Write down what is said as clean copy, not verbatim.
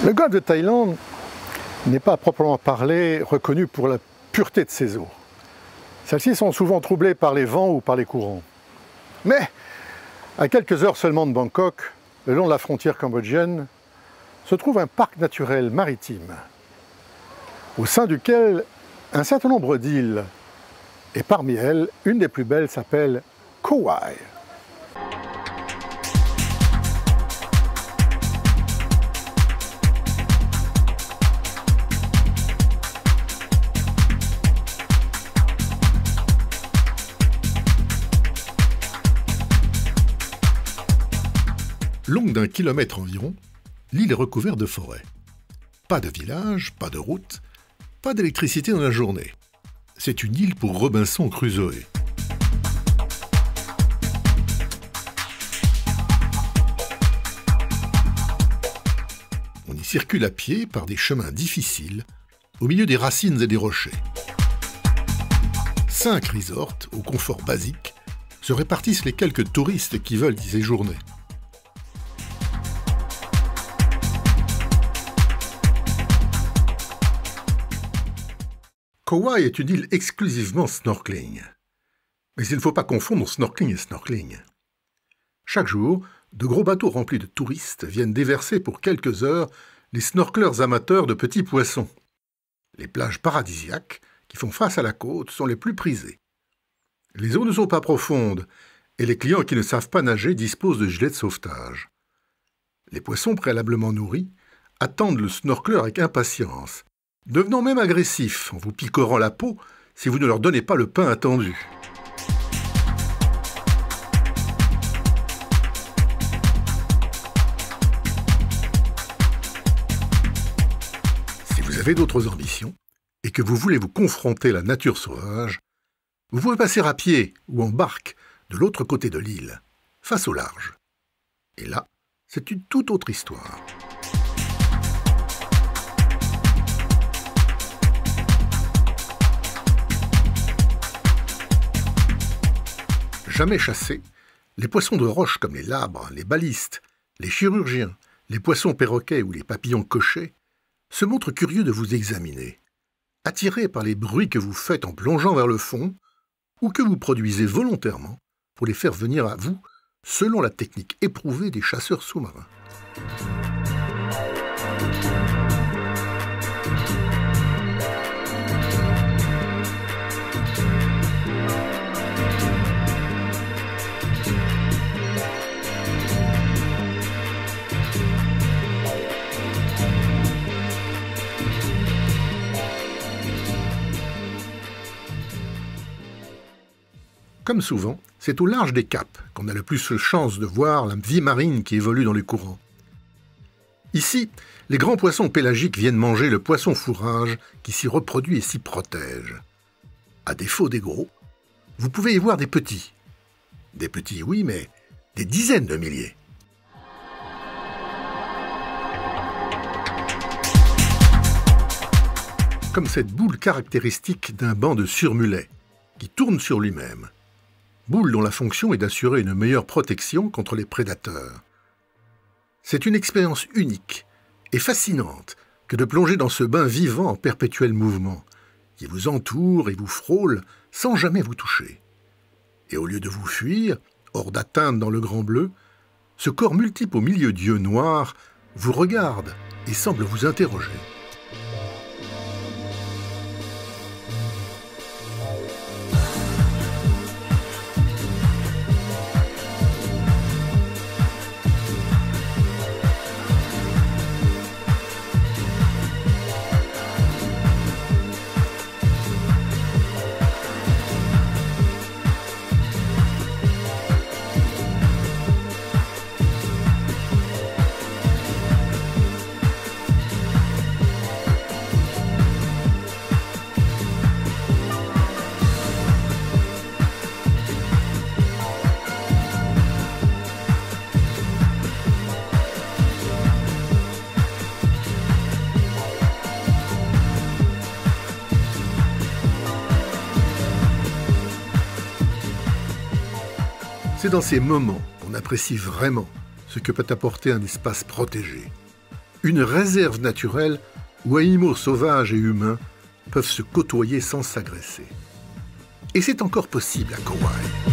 Le golfe de Thaïlande n'est pas à proprement parler reconnu pour la pureté de ses eaux. Celles-ci sont souvent troublées par les vents ou par les courants. Mais, à quelques heures seulement de Bangkok, le long de la frontière cambodgienne, se trouve un parc naturel maritime, au sein duquel un certain nombre d'îles, et parmi elles, une des plus belles s'appelle Kauai. Longue d'1 kilomètre environ, l'île est recouverte de forêts. Pas de village, pas de route, pas d'électricité dans la journée. C'est une île pour Robinson Crusoe. On y circule à pied par des chemins difficiles, au milieu des racines et des rochers. 5 resorts, au confort basique, se répartissent les quelques touristes qui veulent y séjourner. Kauai est une île exclusivement snorkeling. Mais il ne faut pas confondre snorkeling et snorkeling. Chaque jour, de gros bateaux remplis de touristes viennent déverser pour quelques heures les snorkeleurs amateurs de petits poissons. Les plages paradisiaques, qui font face à la côte, sont les plus prisées. Les eaux ne sont pas profondes, et les clients qui ne savent pas nager disposent de gilets de sauvetage. Les poissons préalablement nourris attendent le snorkeleur avec impatience, devenant même agressifs en vous picorant la peau si vous ne leur donnez pas le pain attendu. Si vous avez d'autres ambitions et que vous voulez vous confronter à la nature sauvage, vous pouvez passer à pied ou en barque de l'autre côté de l'île, face au large. Et là, c'est une toute autre histoire. Jamais chassés, les poissons de roche comme les labres, les balistes, les chirurgiens, les poissons perroquets ou les papillons cochets se montrent curieux de vous examiner, attirés par les bruits que vous faites en plongeant vers le fond ou que vous produisez volontairement pour les faire venir à vous selon la technique éprouvée des chasseurs sous-marins. Comme souvent, c'est au large des caps qu'on a le plus de chance de voir la vie marine qui évolue dans les courants. Ici, les grands poissons pélagiques viennent manger le poisson fourrage qui s'y reproduit et s'y protège. À défaut des gros, vous pouvez y voir des petits. Des petits, oui, mais des dizaines de milliers. Comme cette boule caractéristique d'un banc de surmulet qui tourne sur lui-même. Boule dont la fonction est d'assurer une meilleure protection contre les prédateurs. C'est une expérience unique et fascinante que de plonger dans ce bain vivant en perpétuel mouvement, qui vous entoure et vous frôle sans jamais vous toucher. Et au lieu de vous fuir, hors d'atteinte dans le grand bleu, ce corps multiple au milieu d'yeux noirs vous regarde et semble vous interroger. C'est dans ces moments qu'on apprécie vraiment ce que peut apporter un espace protégé. une réserve naturelle où animaux sauvages et humains peuvent se côtoyer sans s'agresser. Et c'est encore possible à Kauai.